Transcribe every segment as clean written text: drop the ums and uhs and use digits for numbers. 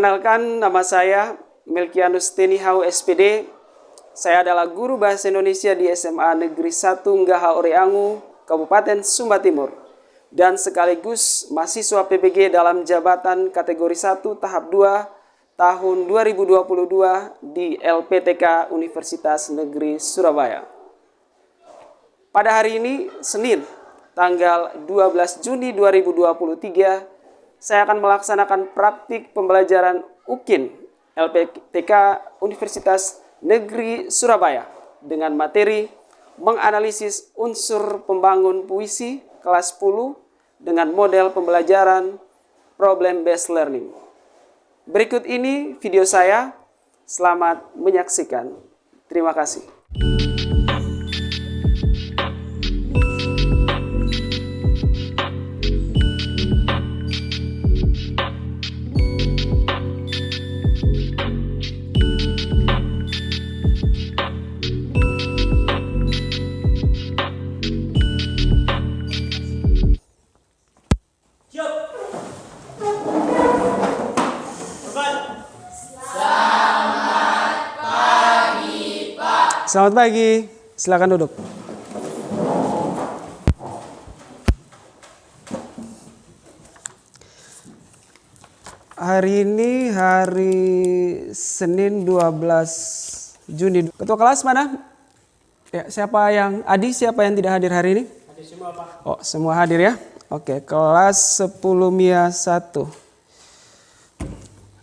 Perkenalkan, nama saya Melkianus Tenihau SPD. Saya adalah guru bahasa Indonesia di SMA Negeri 1 Nggaha Oreangu, Kabupaten Sumba Timur, dan sekaligus mahasiswa PPG dalam jabatan kategori 1 tahap 2 tahun 2022 di LPTK Universitas Negeri Surabaya. Pada hari ini, Senin, tanggal 12 Juni 2023, saya akan melaksanakan praktik pembelajaran UKIN LPTK Universitas Negeri Surabaya dengan materi menganalisis unsur pembangun puisi kelas 10 dengan model pembelajaran problem based learning. Berikut ini video saya. Selamat menyaksikan. Terima kasih. Selamat pagi, silakan duduk. Hari ini hari Senin 12 Juni. Ketua kelas mana? Ya, siapa yang tidak hadir hari ini? Hadir semua, Pak. Oh, semua hadir ya. Oke, kelas 10 MIA 1.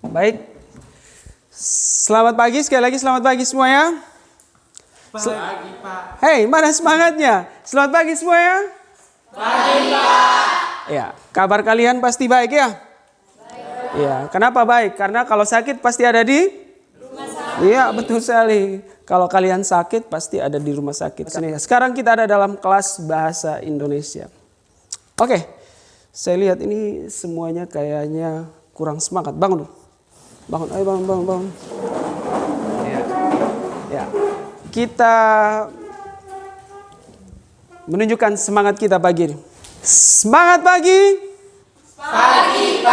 Baik. Selamat pagi, sekali lagi selamat pagi semuanya. Pagi, Pak. Hei, mana semangatnya? Selamat pagi semuanya. Pagi, Pak. Ya, kabar kalian pasti baik ya? Baik. Ya, kenapa baik? Karena kalau sakit pasti ada di rumah sakit. Iya, betul sekali. Kalau kalian sakit pasti ada di rumah sakit. Sekarang kita ada dalam kelas bahasa Indonesia. Oke, saya lihat ini semuanya kayaknya kurang semangat. Bangun dulu. Bangun, ayo bangun. Ya. Kita menunjukkan semangat kita pagi ini. Semangat pagi. Pagi.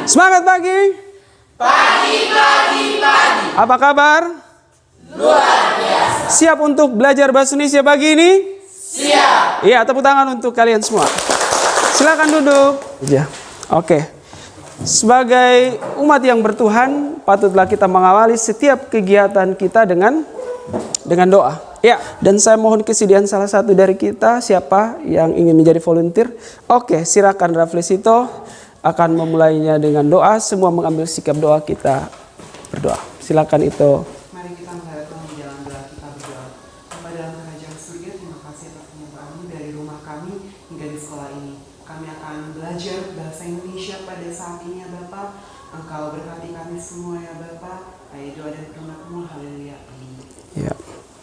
Semangat pagi. Pagi. Apa kabar? Luar biasa. Siap untuk belajar bahasa Indonesia pagi ini? Siap. Iya, tepuk tangan untuk kalian semua. Silakan duduk. Ya, oke. Sebagai umat yang bertuhan, patutlah kita mengawali setiap kegiatan kita dengan doa. Ya, dan saya mohon kesediaan salah satu dari kita, siapa yang ingin menjadi volunteer. Oke, silakan Raflesito akan memulainya dengan doa. Semua mengambil sikap doa, kita berdoa. Silakan itu. Mari kita menghadap di jalan doa, kita berdoa. Bapa dalam kerajaan surga, terima kasih atas penyertaan dari rumah kami hingga di sekolah ini. Kami akan belajar bahasa Indonesia pada saat ini ya Bapak. Engkau berkati kami semua ya Bapak. Ayo doa dan firman-Mu, haleluya. Ya.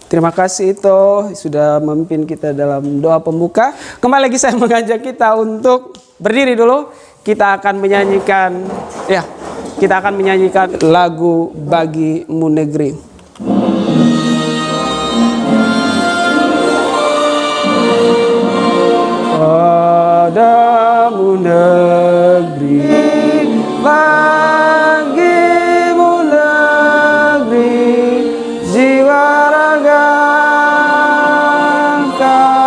Terima kasih itu sudah memimpin kita dalam doa pembuka. Kembali lagi saya mengajak kita untuk berdiri dulu. Kita akan menyanyikan lagu Bagimu Negeri. Padamu negeri, bagimu negeri, jiwa raga kami.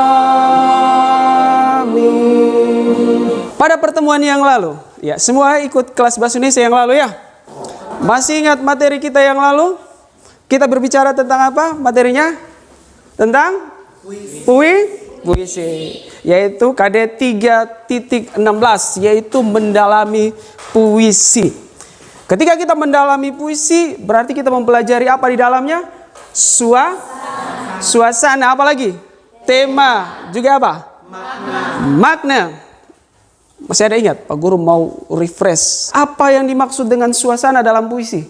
Pada pertemuan yang lalu, ya semua ikut kelas bahasa Indonesia yang lalu ya. Masih ingat materi kita yang lalu? Kita berbicara tentang apa materinya? Tentang puisi. Yaitu KD 3.16, yaitu mendalami puisi. Ketika kita mendalami puisi, berarti kita mempelajari apa di dalamnya? Suasana, apa lagi? Tema, juga apa? Makna. Masih ada ingat? Pak Guru mau refresh. Apa yang dimaksud dengan suasana dalam puisi?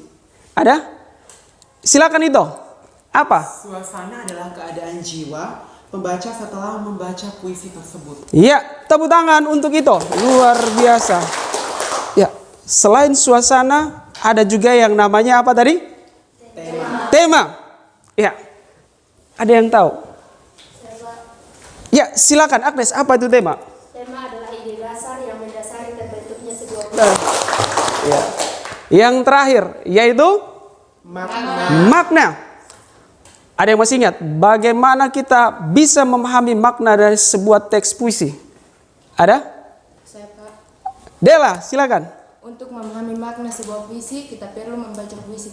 Ada? Silakan itu. Apa? Suasana adalah keadaan jiwa pembaca setelah membaca puisi tersebut. Iya, tepuk tangan untuk itu. Luar biasa. Ya, selain suasana, ada juga yang namanya apa tadi? Tema. Ya. Ada yang tahu? Ya, silakan Agnes, apa itu tema? Tema adalah ide dasar yang mendasari terbentuknya sebuah Ya. Yang terakhir yaitu makna. Ada yang masih ingat bagaimana kita bisa memahami makna dari sebuah teks puisi? Ada? Saya, Pak. Dela, silakan. Untuk memahami makna sebuah puisi, kita perlu membaca puisi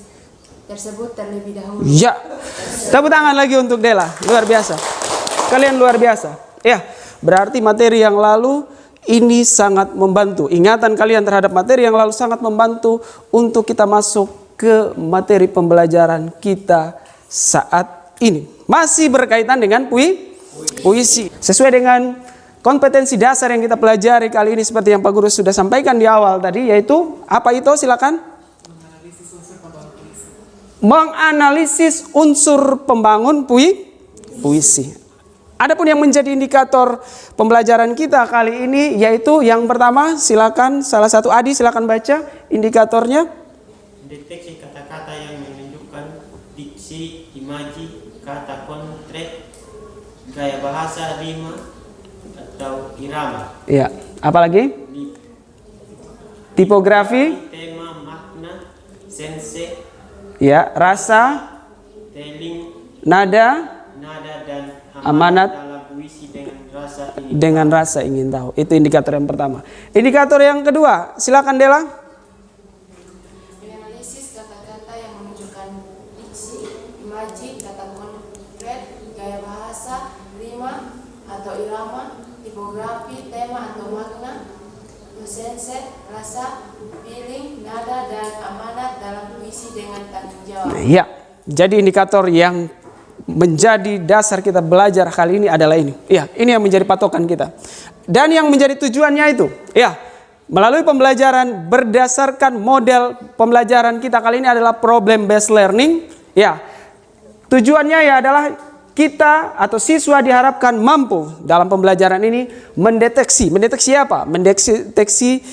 tersebut terlebih dahulu. Ya, tepuk tangan lagi untuk Dela. Luar biasa. Kalian luar biasa. Ya, berarti materi yang lalu ini sangat membantu. Ingatan kalian terhadap materi yang lalu sangat membantu untuk kita masuk ke materi pembelajaran kita saat ini. Masih berkaitan dengan puisi. Sesuai dengan kompetensi dasar yang kita pelajari kali ini seperti yang Pak Guru sudah sampaikan di awal tadi, yaitu apa itu? Silakan. Menganalisis unsur pembangun puisi. Adapun yang menjadi indikator pembelajaran kita kali ini yaitu yang pertama, silakan salah satu Adi silakan baca indikatornya. Deteksi kata-kata yang menunjukkan diksi, imaji, kata konkret, gaya bahasa, rima atau irama. Iya, apalagi? Tipografi, tema, makna, sense, ya, rasa, telling, nada, dan amanat dalam puisi dengan rasa ingin tahu. Itu indikator yang pertama. Indikator yang kedua, silakan Dela. Menganalisis kata-kata yang menunjukkan diksi, imaji, kata konkret, gaya bahasa, rima atau irama, tipografi, tema atau makna, sense, rasa, feeling, nada, dan amanat dalam puisi dengan tanggung jawab. Ya, jadi indikator yang menjadi dasar kita belajar kali ini adalah ini. Ya, ini yang menjadi patokan kita. Dan yang menjadi tujuannya itu, ya, melalui pembelajaran berdasarkan model pembelajaran kita kali ini adalah problem based learning. Ya, tujuannya ya adalah kita atau siswa diharapkan mampu dalam pembelajaran ini mendeteksi apa? Mendeteksi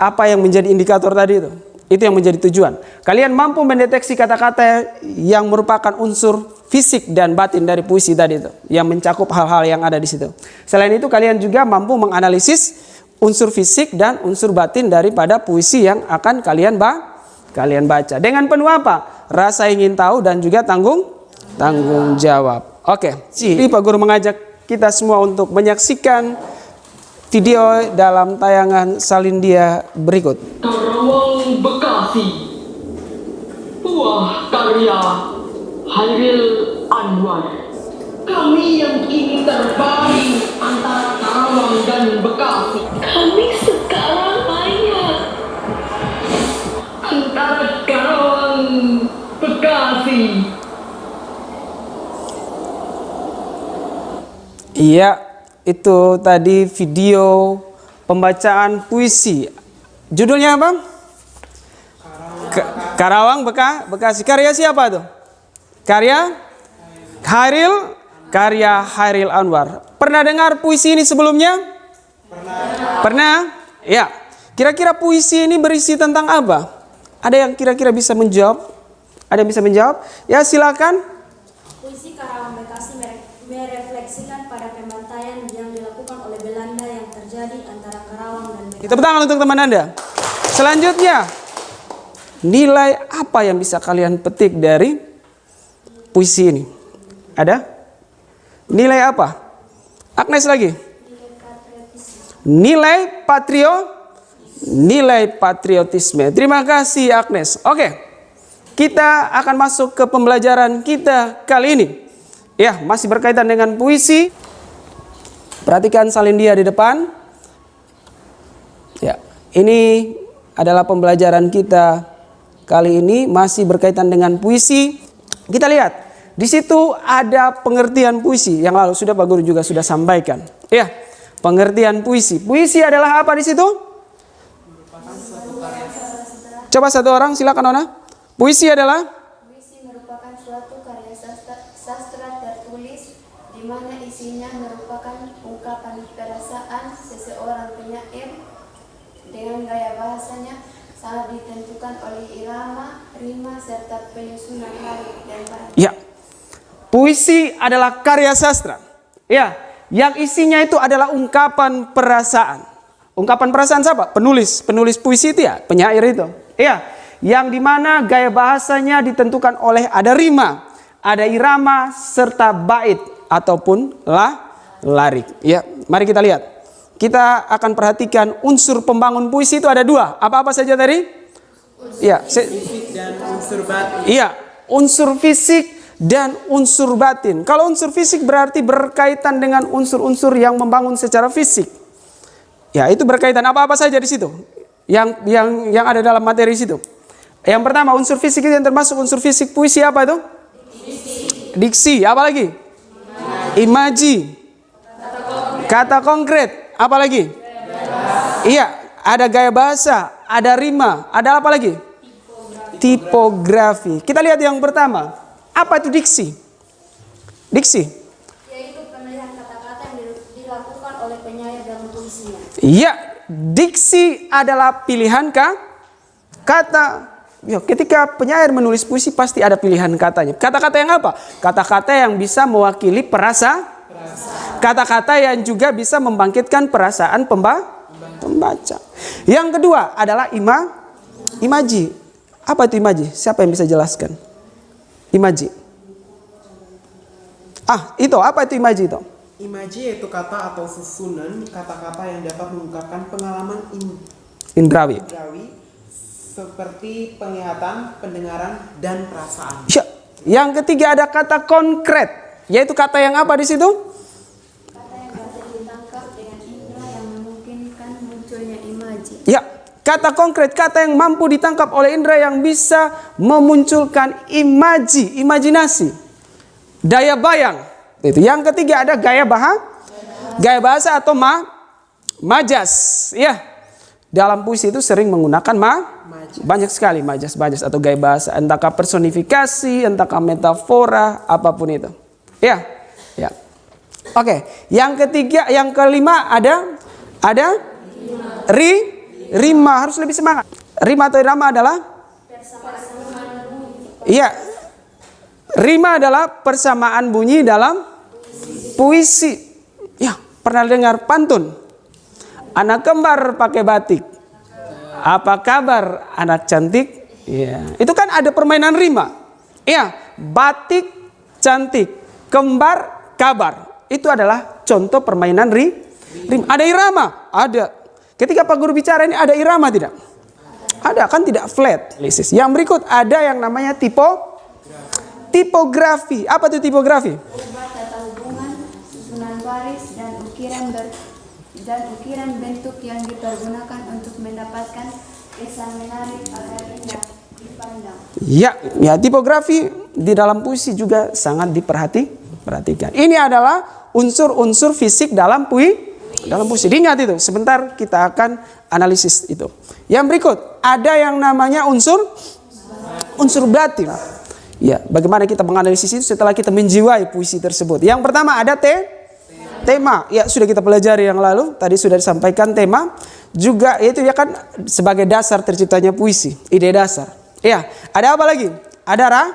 apa yang menjadi indikator tadi itu. Itu yang menjadi tujuan. Kalian mampu mendeteksi kata-kata yang merupakan unsur fisik dan batin dari puisi tadi itu, yang mencakup hal-hal yang ada di situ. Selain itu kalian juga mampu menganalisis unsur fisik dan unsur batin daripada puisi yang akan kalian baca. Dengan penuh apa? Rasa ingin tahu dan juga tanggung jawab. Oke, jadi Pak Guru mengajak kita semua untuk menyaksikan video dalam tayangan Salindia berikut. Karawang, Bekasi. Buah karya Hairil Anwar. Kami yang kini terbaring antara Karawang dan Bekasi. Kami sekarang banyak antara Karawang, Bekasi. Iya, itu tadi video pembacaan puisi. Judulnya apa? Karawang, Bekasi. Karya siapa tuh? Karya Hairil Anwar. Pernah dengar puisi ini sebelumnya? Pernah? Ya. Kira-kira puisi ini berisi tentang apa? Ada yang kira-kira bisa menjawab? Ada yang bisa menjawab? Ya, silakan. Puisi Karawang Bekasi merefleksikan pada pembantaian yang dilakukan oleh Belanda yang terjadi antara Karawang dan Bekasi. Tepuk tangan untuk teman Anda. Selanjutnya, nilai apa yang bisa kalian petik dari puisi ini? Ada? Nilai apa? Agnes lagi. Nilai patriotisme. Terima kasih Agnes. Oke. Kita akan masuk ke pembelajaran kita kali ini. Ya, masih berkaitan dengan puisi. Perhatikan Salindia di depan. Ya, ini adalah pembelajaran kita kali ini masih berkaitan dengan puisi. Kita lihat, di situ ada pengertian puisi yang lalu sudah Pak Guru juga sudah sampaikan. Ya, pengertian puisi. Puisi adalah apa di situ? Coba satu orang, silakan Nona. Puisi adalah? Puisi merupakan suatu karya sastra tertulis di mana isinya merupakan ungkapan perasaan seseorang penyair dengan gaya bahasanya sangat ditentukan oleh irama, rima, serta penyusunan bait dan bait. Ya, puisi adalah karya sastra. Ya, yang isinya itu adalah ungkapan perasaan. Ungkapan perasaan siapa? Penulis puisi itu ya, penyair itu. Ya, yang dimana gaya bahasanya ditentukan oleh ada rima, ada irama, serta bait ataupun larik. Ya, mari kita lihat. Kita akan perhatikan unsur pembangun puisi itu ada dua. Apa-apa saja tadi? Ya, Fisik dan unsur batin. iya, unsur fisik dan unsur batin. Kalau unsur fisik berarti berkaitan dengan unsur-unsur yang membangun secara fisik. Ya, itu berkaitan apa-apa saja di situ. Yang ada dalam materi situ. Yang pertama, unsur fisik itu yang termasuk unsur fisik puisi apa itu? Diksi. Apa lagi? Imaji. Kata konkret. Apa lagi? Iya, ada gaya bahasa, ada rima, ada apa lagi? Tipografi. Kita lihat yang pertama. Apa itu diksi? Diksi. Yaitu pemilihan kata-kata yang dilakukan oleh penyair dalam puisinya. Iya, diksi adalah pilihan kata. Ya, ketika penyair menulis puisi pasti ada pilihan katanya. Kata-kata yang apa? Kata-kata yang bisa mewakili kata-kata yang juga bisa membangkitkan perasaan pembaca. Yang kedua adalah imaji. Apa itu imaji? Siapa yang bisa jelaskan? Imaji. Itu apa itu imaji itu? Imaji yaitu kata atau susunan kata-kata yang dapat mengungkapkan pengalaman Indrawi. Seperti penglihatan, pendengaran, dan perasaan. Ya. Yang ketiga ada kata konkret, yaitu kata yang apa di situ? Kata yang dapat ditangkap dengan indera yang memungkinkan munculnya imaji. Ya, kata konkret, kata yang mampu ditangkap oleh indera yang bisa memunculkan imajinasi, daya bayang. Itu. Yang ketiga ada gaya bahasa atau majas. Ya, dalam puisi itu sering menggunakan banyak sekali majas atau gaya bahasa, entahkah personifikasi, entahkah metafora, apapun itu. Ya. Oke, yang kelima ada rima, harus lebih semangat. Rima atau irama adalah rima adalah persamaan bunyi dalam puisi. Ya, pernah dengar pantun? Anak kembar pakai batik. Apa kabar anak cantik? Ya, itu kan ada permainan rima. Ya, batik, cantik, kembar, kabar. Itu adalah contoh permainan rima. Ada irama? Ada. Ketika Pak Guru bicara ini ada irama tidak? Ada, kan tidak flat. Yang berikut ada yang namanya tipografi. Apa itu tipografi? Ubah tata hubungan, susunan baris, dan ukiran bentuk yang dipergunakan untuk mendapatkan kesan menarik agar indah dipandang. Ya, tipografi di dalam puisi juga sangat diperhatikan. Ini adalah unsur-unsur fisik dalam puisi. Diingat itu, sebentar kita akan analisis itu. Yang berikut, ada yang namanya unsur batin. Ya, bagaimana kita menganalisis itu setelah kita menjiwai puisi tersebut. Yang pertama ada tema. Ya, sudah kita pelajari yang lalu, tadi sudah disampaikan tema. Juga itu ya kan sebagai dasar terciptanya puisi, ide dasar. Ya, ada apa lagi? Ada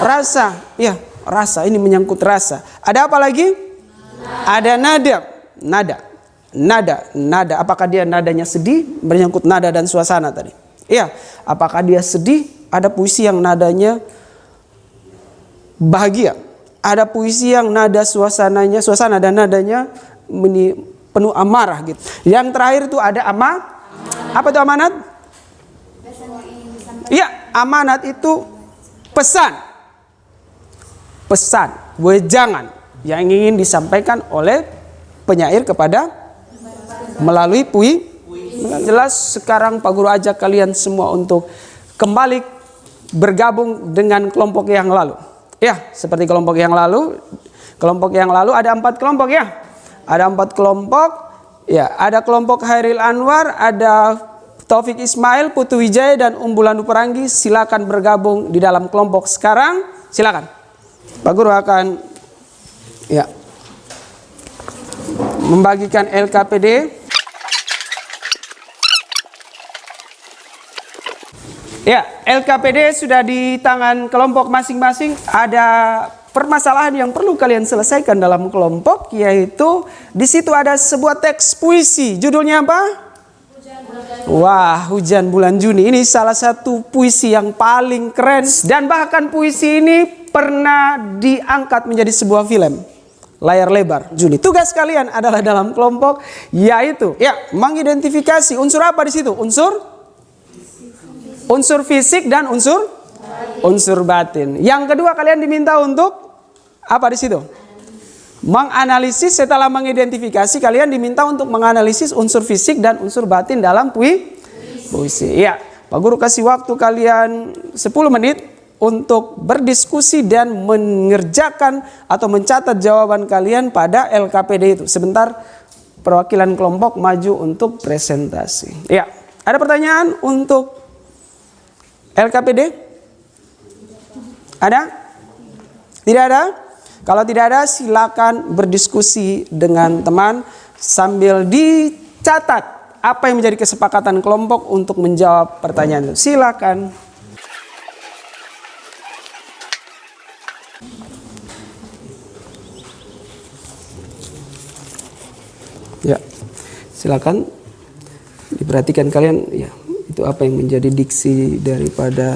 rasa. Ya, rasa, ini menyangkut rasa. Ada apa lagi? Ada nada. Apakah dia nadanya sedih? Menyangkut nada dan suasana tadi. Iya, apakah dia sedih? Ada puisi yang nadanya bahagia. Ada puisi yang suasana dan nadanya penuh amarah gitu. Yang terakhir itu ada apa itu amanat? Iya, amanat itu pesan, wejangan yang ingin disampaikan oleh penyair kepada melalui puisi. Jelas sekarang Pak Guru ajak kalian semua untuk kembali bergabung dengan kelompok yang lalu. Ya, seperti kelompok yang lalu. Kelompok yang lalu ada 4 kelompok ya. Ada 4 kelompok. Ya, ada kelompok Hairil Anwar, ada Taufik Ismail, Putu Wijaya, dan Umbulan Uperangi. Silakan bergabung di dalam kelompok sekarang. Silakan. Pak Guru akan membagikan LKPD. Ya, LKPD sudah di tangan kelompok masing-masing. Ada permasalahan yang perlu kalian selesaikan dalam kelompok, yaitu di situ ada sebuah teks puisi. Judulnya apa? Wah, Hujan Bulan Juni ini salah satu puisi yang paling keren. Dan bahkan puisi ini pernah diangkat menjadi sebuah film layar lebar. Juni. Tugas kalian adalah dalam kelompok yaitu mengidentifikasi unsur apa di situ? Unsur fisik dan unsur batin. Yang kedua kalian diminta untuk apa di situ? Menganalisis. Setelah mengidentifikasi kalian diminta untuk menganalisis unsur fisik dan unsur batin dalam puisi. Ya, Pak Guru kasih waktu kalian 10 menit untuk berdiskusi dan mengerjakan atau mencatat jawaban kalian pada LKPD itu. Sebentar perwakilan kelompok maju untuk presentasi. Ya, ada pertanyaan untuk LKPD? Ada? Tidak ada? Kalau tidak ada, silakan berdiskusi dengan teman sambil dicatat apa yang menjadi kesepakatan kelompok untuk menjawab pertanyaan itu. Silakan. Ya, silakan diperhatikan kalian. Ya, itu apa yang menjadi diksi daripada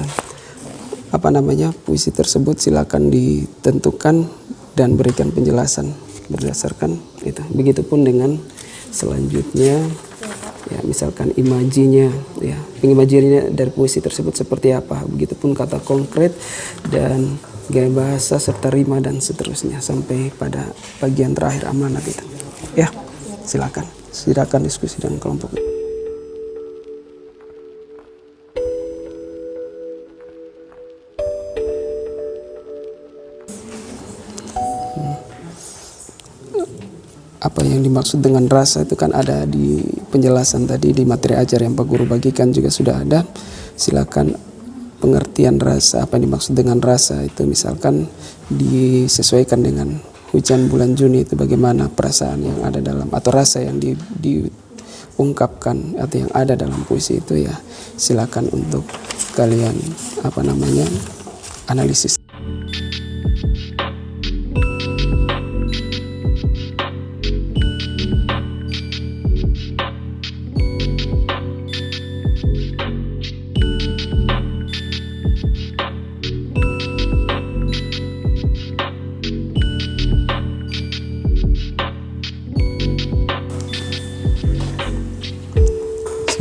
puisi tersebut. Silakan ditentukan dan berikan penjelasan berdasarkan itu. Begitupun dengan selanjutnya, ya misalkan imajinya, ya imajinya dari puisi tersebut seperti apa. Begitupun kata konkret dan gaya bahasa serta rima dan seterusnya sampai pada bagian terakhir amanat itu. Ya, silakan diskusi dengan kelompok. Apa yang dimaksud dengan rasa itu kan ada di penjelasan tadi di materi ajar yang Pak Guru bagikan juga sudah ada. Silakan pengertian rasa, apa yang dimaksud dengan rasa itu misalkan disesuaikan dengan Hujan Bulan Juni itu bagaimana perasaan yang ada dalam atau rasa yang diungkapkan atau yang ada dalam puisi itu, ya silakan untuk kalian analisis.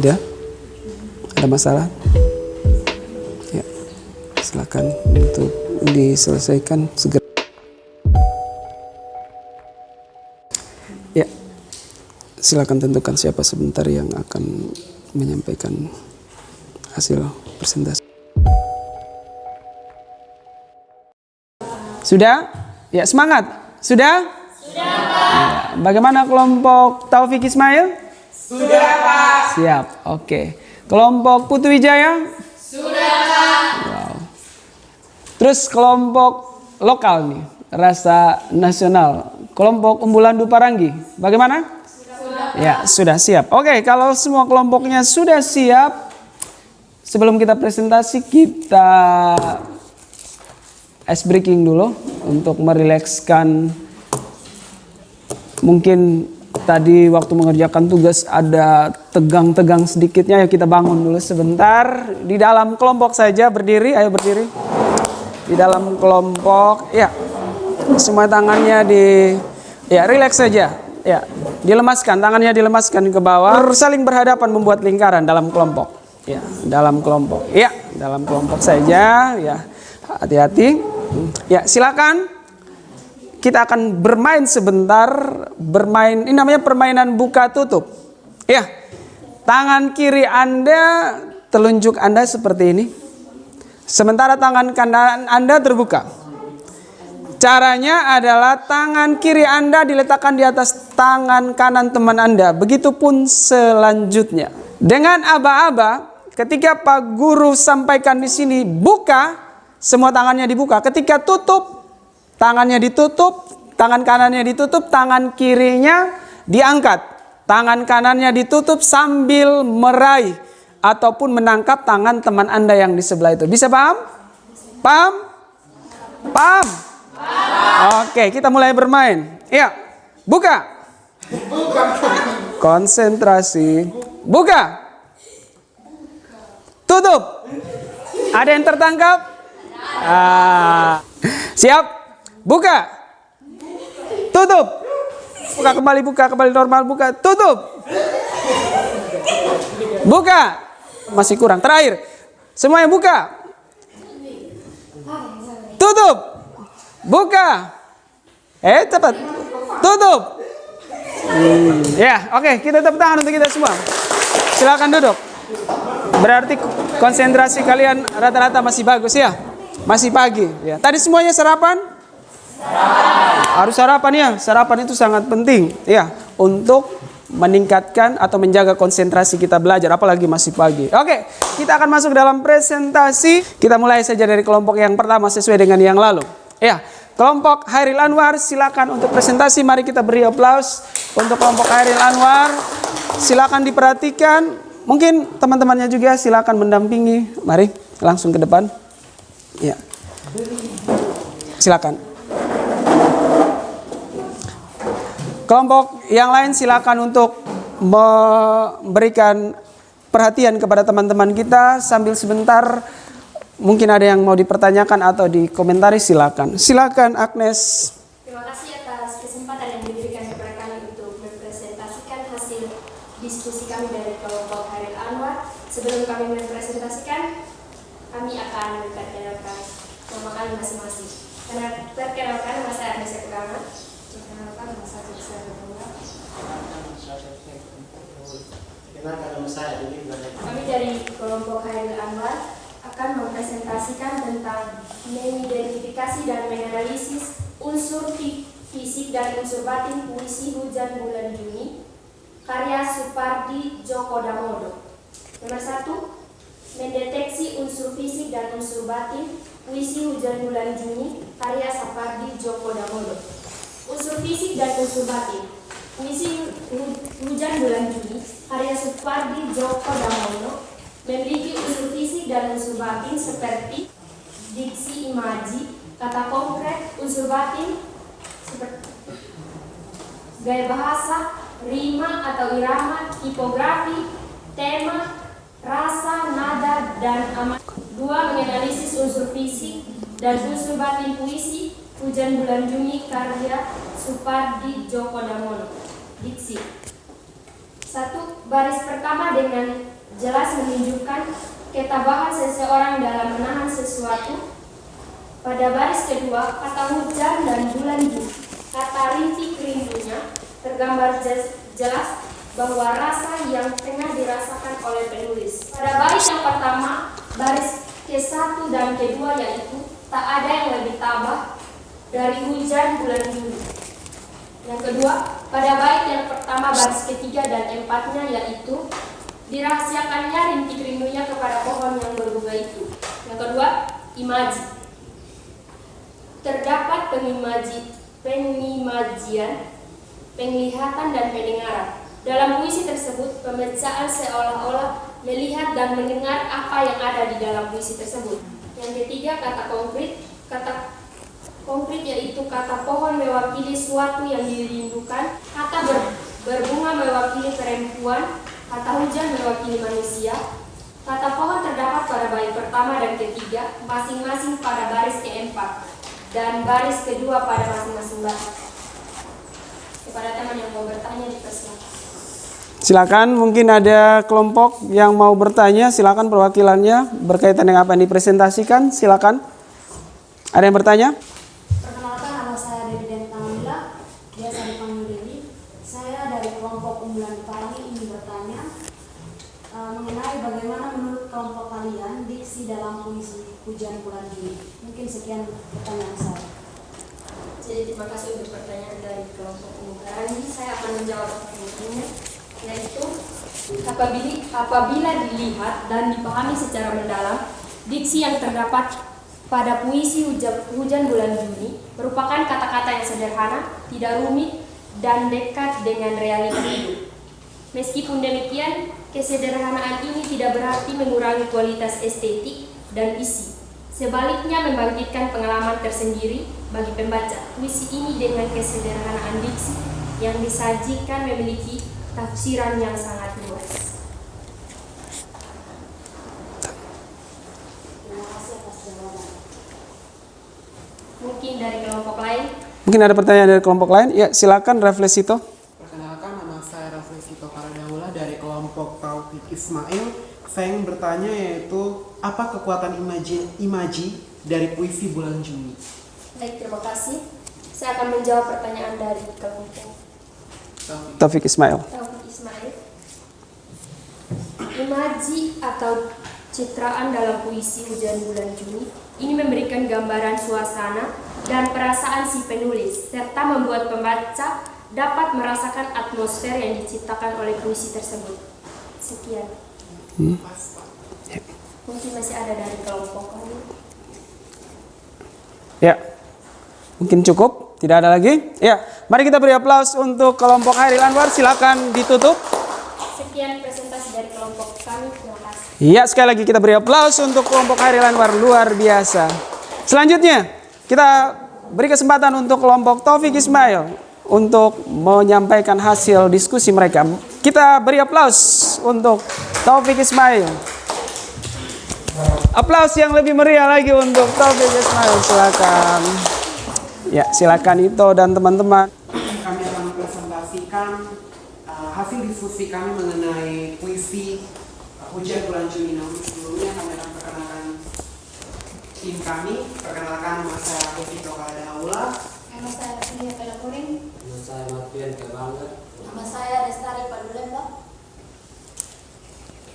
Sudah? Ada masalah? Ya, silakan untuk diselesaikan segera. Ya, silakan tentukan siapa sebentar yang akan menyampaikan hasil presentasi. Sudah? Ya, semangat. Sudah? Sudah, Pak. Ya, bagaimana kelompok Taufik Ismail? Sudah, Pak. Siap, oke. Kelompok Putu Wijaya? Sudah, Pak. Wow. Terus kelompok lokal nih, Rasa Nasional. Kelompok Umbulan Duparangi, bagaimana? Sudah. Ya, sudah siap. Oke, kalau semua kelompoknya sudah siap, sebelum kita presentasi kita ice breaking dulu untuk merilekskan. Mungkin tadi waktu mengerjakan tugas ada tegang-tegang sedikitnya, ya kita bangun dulu sebentar. Di dalam kelompok saja berdiri, ayo berdiri. Di dalam kelompok, ya semua tangannya rileks saja. Ya, dilemaskan, tangannya dilemaskan ke bawah. Saling berhadapan membuat lingkaran dalam kelompok. Ya, dalam kelompok. Ya, dalam kelompok saja. Ya, hati-hati. Ya, silakan. Kita akan bermain sebentar, ini namanya permainan buka tutup. Ya, tangan kiri Anda, telunjuk Anda seperti ini. Sementara tangan kanan Anda terbuka. Caranya adalah tangan kiri Anda diletakkan di atas tangan kanan teman Anda. Begitupun selanjutnya. Dengan aba-aba, ketika Pak Guru sampaikan di sini buka, semua tangannya dibuka. Ketika tutup, tangannya ditutup, tangan kanannya ditutup, tangan kirinya diangkat. Tangan kanannya ditutup sambil meraih ataupun menangkap tangan teman Anda yang di sebelah itu. Bisa paham? Paham? Paham? Oke, kita mulai bermain. Ya, buka. Konsentrasi. Buka. Tutup. Ada yang tertangkap? Siap? Buka. Tutup. Buka kembali normal, buka. Tutup. Buka. Masih kurang. Terakhir. Semuanya buka. Tutup. Buka. Cepat. Tutup. Ya, oke, kita tepuk tangan untuk kita semua. Silakan duduk. Berarti konsentrasi kalian rata-rata masih bagus ya? Masih pagi ya. Tadi semuanya sarapan? Harus sarapan ya. Sarapan itu sangat penting ya untuk meningkatkan atau menjaga konsentrasi kita belajar, apalagi masih pagi. Oke, kita akan masuk dalam presentasi. Kita mulai saja dari kelompok yang pertama sesuai dengan yang lalu. Ya, kelompok Hairil Anwar, silakan untuk presentasi. Mari kita beri aplaus untuk kelompok Hairil Anwar. Silakan diperhatikan. Mungkin teman-temannya juga silakan mendampingi. Mari langsung ke depan. Ya, silakan. Kelompok yang lain silakan untuk memberikan perhatian kepada teman-teman kita sambil sebentar. Mungkin ada yang mau dipertanyakan atau dikomentari, silakan. Silakan Agnes. Terima kasih atas kesempatan yang diberikan kepada kami untuk mempresentasikan hasil diskusi kami dari kelompok Hairil Anwar. Sebelum kami mempresentasikan, kami akan memperkenalkan nama kami masing-masing. Perkenalkan, nama saya Agnes Kurama. Perkenalkan, nama saya Jessica Berbunga. Kami dari kelompok Hairil Anwar akan mempresentasikan tentang mengidentifikasi dan menganalisis unsur fisik dan unsur batin puisi Hujan Bulan Juni karya Supardi Djoko Damono. Nomor 1, mendeteksi unsur fisik dan unsur batin puisi Hujan Bulan Juni karya Supardi Djoko Damono. Unsur fisik dan unsur batin puisi Hujan Bulan Juni karya Supardi Djoko Damono memiliki unsur fisik dan unsur batin seperti diksi imaji, kata konkret, unsur batin seperti gaya bahasa, rima atau irama, tipografi, tema, rasa, nada, dan amat. 2. Menganalisis unsur fisik dan unsur batin puisi Hujan Bulan Juni karya Supardi Djoko Damono. Diksi. 1. Baris pertama dengan jelas menunjukkan ketabahan seseorang dalam menahan sesuatu. Pada baris kedua, kata hujan dan bulan Juni, kata rintik rindunya, tergambar jelas bahwa rasa yang tengah dirasakan oleh penulis. Pada baris yang pertama, baris ke-1 dan ke-2 yaitu tak ada yang lebih tabah dari hujan bulan Juni. Yang kedua, pada bait yang pertama baris ke-3 dan 4-nya yaitu dirahasiakannya rintik rindunya kepada pohon yang berbunga itu. Yang kedua, imaji. Terdapat pengimajian, penglihatan dan pendengaran. Dalam puisi tersebut, pembacaan seolah-olah melihat dan mendengar apa yang ada di dalam puisi tersebut. Yang ketiga, kata konkret. Kata konkret yaitu kata pohon mewakili suatu yang dirindukan, kata berbunga mewakili perempuan, kata hujan mewakili manusia. Kata pohon terdapat pada bait pertama dan ketiga, masing-masing pada baris keempat, dan baris kedua pada masing-masing baris. Kepada teman yang mau bertanya dipersilakan. Silakan, mungkin ada kelompok yang mau bertanya, silakan perwakilannya berkaitan dengan apa yang dipresentasikan, silakan. Ada yang bertanya? Perkenalkan, nama saya Dewi Dentamila, biasa dipanggil Dewi. Saya dari kelompok Unggulan Pagi ingin bertanya mengenai bagaimana menurut kelompok kalian diksi dalam puisi Hujan Bulan Juni. Mungkin sekian pertanyaan saya. Jadi terima kasih untuk pertanyaan dari kelompok Unggulan. Saya akan menjawab pertanyaannya, yaitu apabila dilihat dan dipahami secara mendalam, diksi yang terdapat pada puisi Hujan Bulan Juni merupakan kata-kata yang sederhana, tidak rumit, dan dekat dengan realita hidup. Meskipun demikian, kesederhanaan ini tidak berarti mengurangi kualitas estetik dan isi. Sebaliknya membangkitkan pengalaman tersendiri bagi pembaca. Puisi ini dengan kesederhanaan diksi yang disajikan memiliki tafsiran yang sangat luas. dari kelompok lain? Mungkin ada pertanyaan dari kelompok lain? Ya, silakan Reflesito. Perkenalkan, nama saya Reflesito Karadaula dari kelompok Taufik Ismail. Saya ingin bertanya yaitu apa kekuatan imaji dari puisi bulan Juni? Baik, terima kasih. Saya akan menjawab pertanyaan dari kelompok Taufik Ismail. Taufik Ismail. Imaji atau citraan dalam puisi Hujan Bulan Juni ini memberikan gambaran suasana dan perasaan si penulis serta membuat pembaca dapat merasakan atmosfer yang diciptakan oleh puisi tersebut. Sekian. Mungkin masih ada dari kelompok lain. Ya, mungkin cukup. Tidak ada lagi. Ya, mari kita beri aplaus untuk kelompok Hairil Anwar. Silakan ditutup. Sekian presentasi dari kelompok kami. Terima kasih. Iya, sekali lagi kita beri aplaus untuk kelompok Hairil Anwar, luar biasa. Selanjutnya, kita beri kesempatan untuk kelompok Taufik Ismail untuk menyampaikan hasil diskusi mereka. Kita beri aplaus untuk Taufik Ismail. Aplaus yang lebih meriah lagi untuk Taufik Ismail. Silakan. Ya, silakan Ito dan teman-teman. Kami akan mempresentasikan hasil diskusi kami mengenai puisi Hujan Bulan Juni. Namun sebelumnya kami akan perkenalkan tim kami. Perkenalkan nama saya Reflesito Karadaula. Nama saya Ria Pelakuring. Nama saya Martian Kabangga. Nama saya Lestari Padulembak.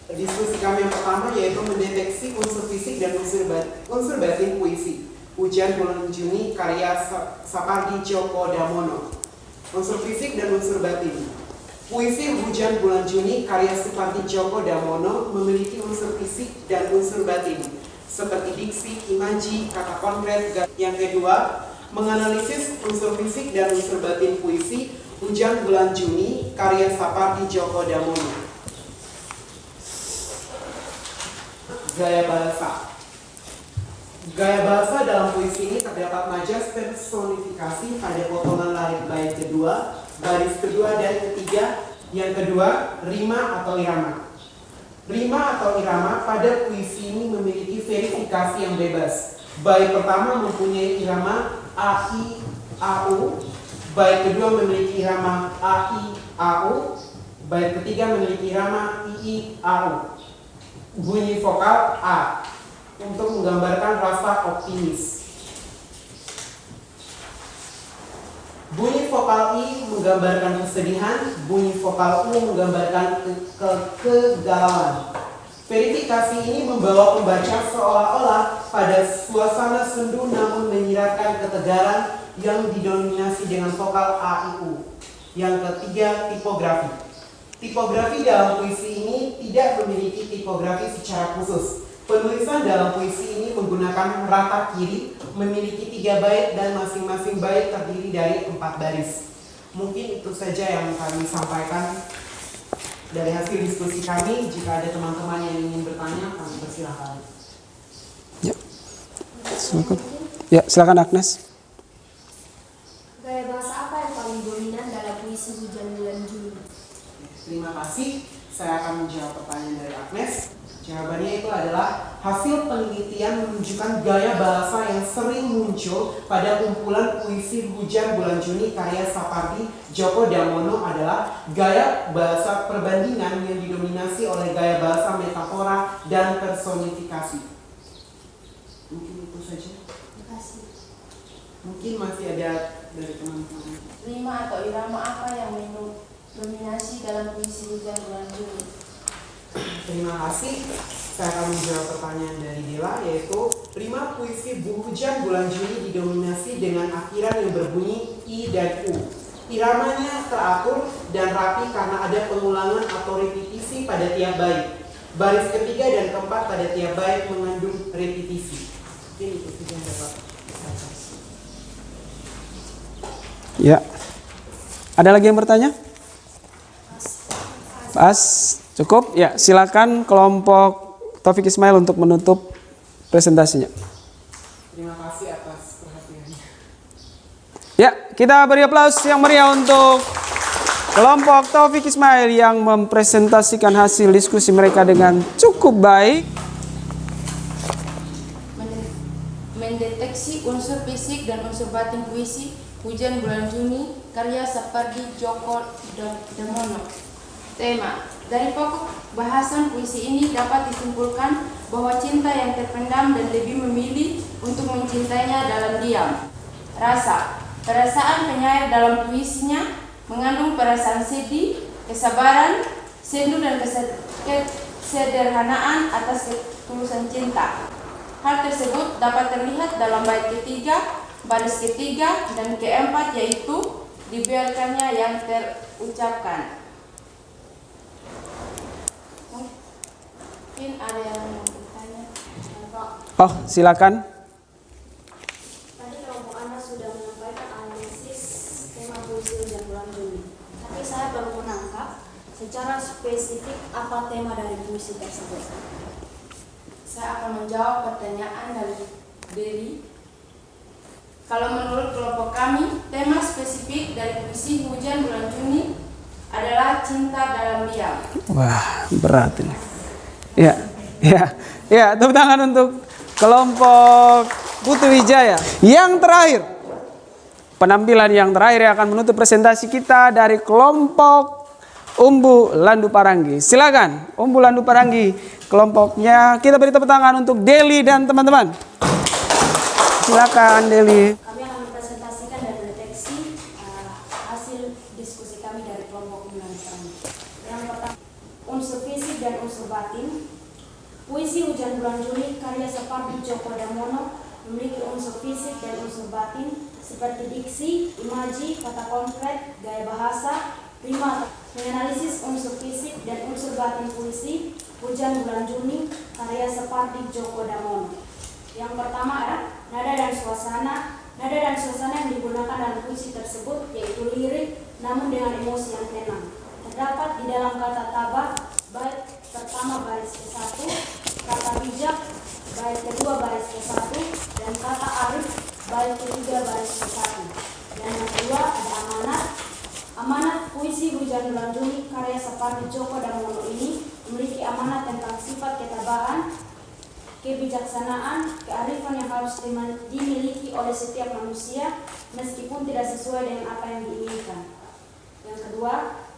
Diskusi kami yang pertama yaitu mendeteksi unsur fisik dan unsur batin puisi Hujan Bulan Juni karya Sapardi Djoko Damono. Unsur fisik dan unsur batin. Puisi Hujan Bulan Juni karya Sapardi Djoko Damono memiliki unsur fisik dan unsur batin seperti diksi, imaji, kata konkret. Yang kedua, menganalisis unsur fisik dan unsur batin puisi Hujan Bulan Juni karya Sapardi Djoko Damono. Gaya bahasa. Gaya bahasa dalam puisi ini terdapat majas personifikasi pada potongan larik bait kedua, baris kedua dan ketiga. Yang kedua, rima atau irama. Rima atau irama pada puisi ini memiliki verifikasi yang bebas. Bait pertama mempunyai irama A-I, A-U. Bait kedua memiliki irama A-I, A-U. Bait ketiga memiliki irama I-I, A-U. Bunyi vokal A untuk menggambarkan rasa optimis. Bunyi vokal I menggambarkan kesedihan, bunyi vokal U menggambarkan kegalauan. Verifikasi ini membawa pembaca seolah-olah pada suasana sendu namun menyiratkan ketegaran yang didominasi dengan vokal A, I, U. Yang ketiga, tipografi. Tipografi dalam puisi ini tidak memiliki tipografi secara khusus. Penulisan dalam puisi ini menggunakan rata kiri, memiliki 3 bait dan masing-masing bait terdiri dari 4 baris. Mungkin itu saja yang kami sampaikan dari hasil diskusi kami. Jika ada teman-teman yang ingin bertanya, kami persilahkan. Ya, silakan. Ya, silakan Agnes. Gaya bahasa apa yang paling dominan dalam puisi Hujan Bulan Juni? Terima kasih. Saya akan menjawab pertanyaan dari Agnes. Jawabannya itu adalah hasil penelitian menunjukkan gaya bahasa yang sering muncul pada kumpulan puisi Hujan Bulan Juni karya Sapardi Djoko Damono adalah gaya bahasa perbandingan yang didominasi oleh gaya bahasa metafora dan personifikasi. Mungkin itu saja. Terima kasih. Mungkin masih ada dari teman-teman. Rima atau irama apa yang mendominasi dalam puisi Hujan Bulan Juni? Terima kasih. Saya akan menjawab pertanyaan dari Dela, yaitu rima puisi Hujan Bulan Juni didominasi dengan akhiran yang berbunyi I dan U. Iramanya teratur dan rapi karena ada pengulangan atau repetisi pada tiap bait. Baris ketiga dan keempat pada tiap bait mengandung repetisi. Mungkin itu saja yang dapat saya kasih. Ya. Ada lagi yang bertanya? Pas. Cukup? Ya, silakan kelompok Taufik Ismail untuk menutup presentasinya. Terima kasih atas perhatiannya. Ya, kita beri aplaus yang meriah untuk kelompok Taufik Ismail yang mempresentasikan hasil diskusi mereka dengan cukup baik. mendeteksi unsur fisik dan unsur batin puisi Hujan Bulan Juni karya Sapardi Djoko Damono. Tema: dari pokok bahasan puisi ini dapat disimpulkan bahwa cinta yang terpendam dan lebih memilih untuk mencintainya dalam diam. Rasa: perasaan penyair dalam puisinya mengandung perasaan sedih, kesabaran, sendu dan kesederhanaan atas ketulusan cinta. Hal tersebut dapat terlihat dalam bait ketiga, baris ketiga, dan keempat, yaitu dibiarkannya yang terucapkan. Mungkin ada yang mau bertanya? Oh, silakan. Tadi kelompok Anda sudah menyampaikan analisis tema puisi Hujan Bulan Juni, tapi saya belum menangkap secara spesifik apa tema dari puisi tersebut. Saya akan menjawab pertanyaan dari Dewi. Kalau menurut kelompok kami, tema spesifik dari puisi Hujan Bulan Juni adalah cinta dalam diam. Wah, berat ini. Ya, tepuk tangan untuk kelompok Putu Wijaya. Yang terakhir, penampilan yang terakhir yang akan menutup presentasi kita dari kelompok Umbu Landu Paranggi. Silakan, Umbu Landu Paranggi, kelompoknya. Kita beri tepuk tangan untuk Deli dan teman-teman. Silakan, Deli. Kami akan mempresentasikan dan mendeteksi hasil diskusi kami dari kelompok Umbu Landu Paranggi. Yang pertama, unsur fisik dan unsur batin. Puisi Hujan Bulan Juni karya Sapardi Djoko Damono memiliki unsur fisik dan unsur batin seperti diksi, imaji, kata konkret, gaya bahasa, rima. Menganalisis unsur fisik dan unsur batin puisi Hujan Bulan Juni karya Sapardi Djoko Damono. Yang pertama adalah nada dan suasana. Nada dan suasana yang digunakan dalam puisi tersebut yaitu lirik namun dengan emosi yang tenang. Terdapat di dalam kata tabah bait pertama baris ke-1, kata bijak bait kedua baris ke-1, dan kata arif bait ketiga baris ke-1. Dan yang kedua ada amanat. Amanat puisi Hujan Bulan Juni karya Sapardi Djoko Damono ini memiliki amanat tentang sifat ketabahan, kebijaksanaan, kearifan yang harus dimiliki oleh setiap manusia meskipun tidak sesuai dengan apa yang diinginkan. Yang kedua,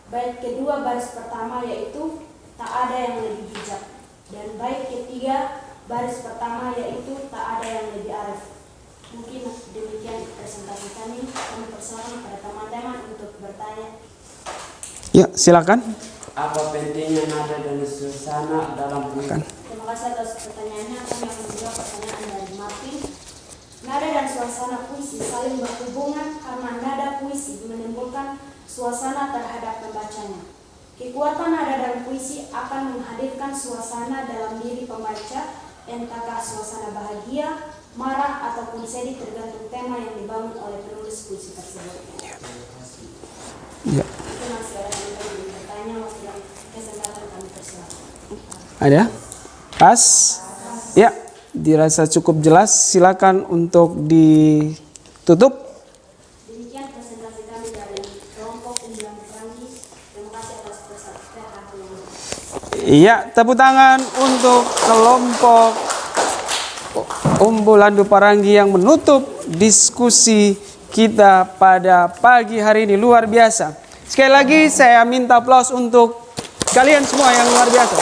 bait kedua baris pertama yaitu tak ada yang lebih bijak, dan bait ketiga baris pertama yaitu tak ada yang lebih arif. Mungkin demikian presentasi kami. Kami persilakan pada teman-teman untuk bertanya. Ya, silakan. Apa pentingnya nada dan suasana dalam puisi? Terima kasih atas pertanyaannya. Kami akan menjawab pertanyaan dari Martin. Nada dan suasana puisi saling berhubungan karena nada puisi menimbulkan suasana terhadap pembacanya. Kekuatan nada dan puisi akan menghadirkan suasana dalam diri pembaca, entahkah suasana bahagia, marah, ataupun sedih tergantung tema yang dibangun oleh penulis puisi tersebut. Ya. Mungkin masih ada yang ingin bertanya, masih ada kesempatan kami persilakan. Ada? Pas? Ya, dirasa cukup jelas. Silakan untuk ditutup. Demikian presentasi kami dari kelompok Umbu Landu Paranggi. Terima kasih atas perhatiannya. Iya, tepuk tangan untuk kelompok Umbu Landu Paranggi yang menutup diskusi kita pada pagi hari ini. Luar biasa. Sekali lagi saya minta aplaus untuk kalian semua yang luar biasa.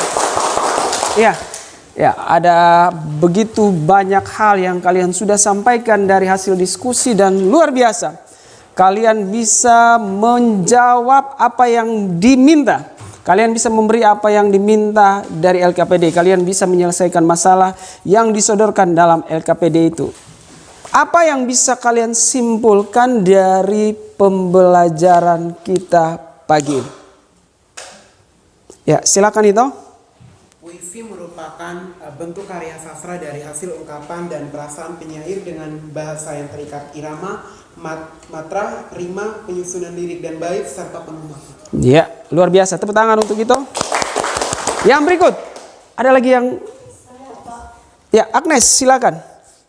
Ya, ada begitu banyak hal yang kalian sudah sampaikan dari hasil diskusi dan luar biasa. Kalian bisa menjawab apa yang diminta. Kalian bisa memberi apa yang diminta dari LKPD. Kalian bisa menyelesaikan masalah yang disodorkan dalam LKPD itu. Apa yang bisa kalian simpulkan dari pembelajaran kita pagi ini? Ya, silakan itu. Puisi merupakan bentuk karya sastra dari hasil ungkapan dan perasaan penyair dengan bahasa yang terikat irama, matra, rima, penyusunan lirik dan bait serta penuh makna. Ya, luar biasa. Tepuk tangan untuk itu. Yang berikut, ada lagi yang... Ya, Agnes, silakan.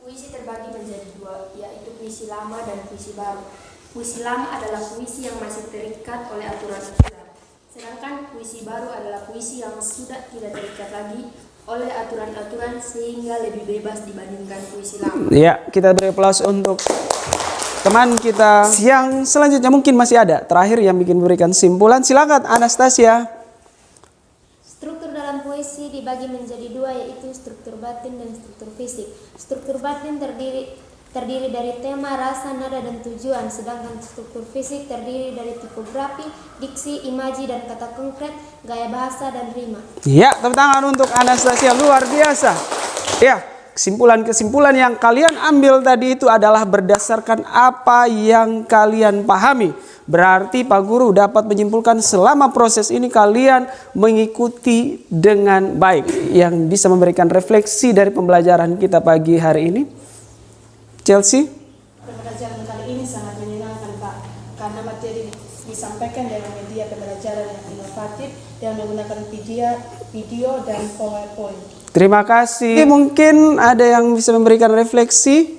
Puisi terbagi menjadi dua, yaitu puisi lama dan puisi baru. Puisi lama adalah puisi yang masih terikat oleh aturan-aturan. Sedangkan puisi baru adalah puisi yang sudah tidak terikat lagi oleh aturan-aturan sehingga lebih bebas dibandingkan puisi lama. Ya, kita beri aplaus untuk teman kita yang selanjutnya. Mungkin masih ada terakhir yang berikan simpulan. Silakan Anastasia. Struktur dalam puisi dibagi menjadi dua, yaitu struktur batin dan struktur fisik. Struktur batin terdiri dari tema, rasa, nada, dan tujuan, sedangkan struktur fisik terdiri dari tipografi, diksi, imaji, dan kata konkret, gaya bahasa, dan rima. Ya, tepuk tangan untuk Anastasia, luar biasa. Ya, kesimpulan-kesimpulan yang kalian ambil tadi itu adalah berdasarkan apa yang kalian pahami. Berarti Pak Guru dapat menyimpulkan selama proses ini kalian mengikuti dengan baik, yang bisa memberikan refleksi dari pembelajaran kita pagi hari ini. Chelsea? Pembelajaran kali ini sangat menyenangkan, Pak, karena materi disampaikan dengan media pembelajaran yang inovatif dan menggunakan video dan PowerPoint. Terima kasih. Mungkin ada yang bisa memberikan refleksi?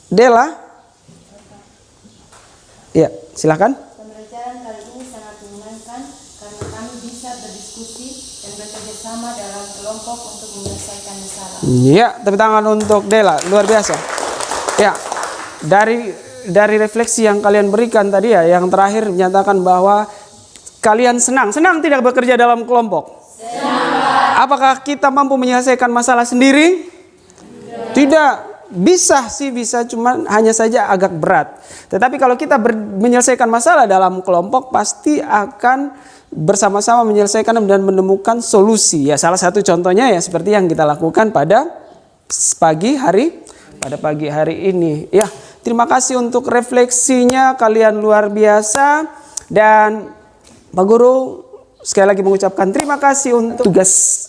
Dela? Ya, silakan. Pembelajaran kali ini sangat menyenangkan karena kami bisa berdiskusi dan bekerja sama dalam kelompok untuk menyelesaikan masalah. Ya, tepuk tangan untuk Dela, luar biasa. Ya, dari refleksi yang kalian berikan tadi ya, yang terakhir menyatakan bahwa kalian senang tidak bekerja dalam kelompok? Senang. Apakah kita mampu menyelesaikan masalah sendiri? Tidak. Bisa sih, bisa, cuman hanya saja agak berat. Tetapi kalau kita menyelesaikan masalah dalam kelompok, pasti akan bersama-sama menyelesaikan dan menemukan solusi. Ya, salah satu contohnya ya seperti yang kita lakukan pada pagi hari ini. Ya, terima kasih untuk refleksinya, kalian luar biasa. Dan Pak Guru sekali lagi mengucapkan terima kasih untuk tugas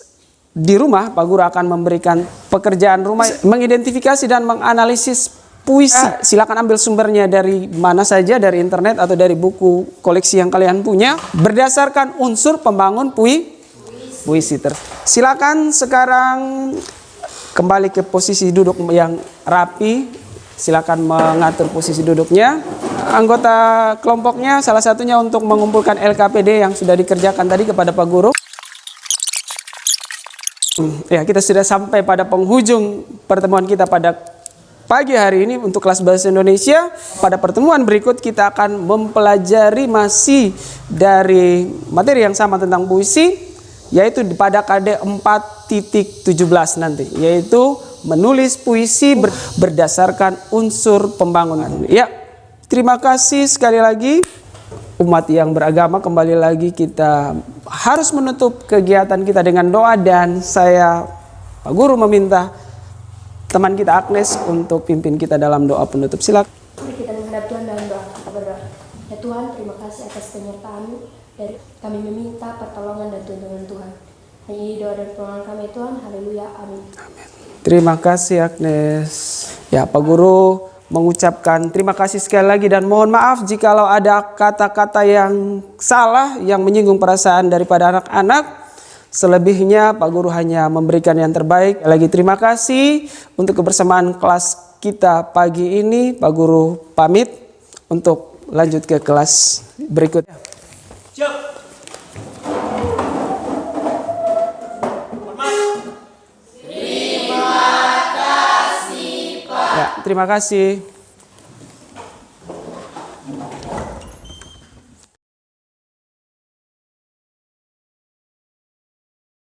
di rumah. Pak Guru akan memberikan pekerjaan rumah, mengidentifikasi dan menganalisis puisi. Silakan ambil sumbernya dari mana saja, dari internet atau dari buku koleksi yang kalian punya, berdasarkan unsur pembangun puisi. Silakan sekarang kembali ke posisi duduk yang rapi. Silakan mengatur posisi duduknya. Anggota kelompoknya salah satunya untuk mengumpulkan LKPD yang sudah dikerjakan tadi kepada Pak Guru. Ya, kita sudah sampai pada penghujung pertemuan kita pada pagi hari ini untuk kelas Bahasa Indonesia. Pada pertemuan berikut kita akan mempelajari masih dari materi yang sama tentang puisi, yaitu pada KD 4.17 nanti, yaitu menulis puisi berdasarkan unsur pembangunan. Ya, terima kasih sekali lagi. Umat yang beragama, kembali lagi kita harus menutup kegiatan kita dengan doa, dan saya Pak Guru meminta teman kita Agnes untuk pimpin kita dalam doa penutup. Silakan. Mari kita menghadap Tuhan dalam doa. Kita berdoa. Ya Tuhan, terima kasih atas penyertaan-Mu. Dari kami meminta pertolongan dan tuntunan Tuhan. Hanya ini doa dan pertolongan kami Tuhan. Haleluya. Amin. Terima kasih Agnes. Ya, Pak Guru mengucapkan terima kasih sekali lagi dan mohon maaf jikalau ada kata-kata yang salah yang menyinggung perasaan daripada anak-anak. Selebihnya Pak Guru hanya memberikan yang terbaik. Lagi terima kasih untuk kebersamaan kelas kita pagi ini. Pak Guru pamit untuk lanjut ke kelas berikutnya. Terima kasih, Pak. Ya, terima kasih.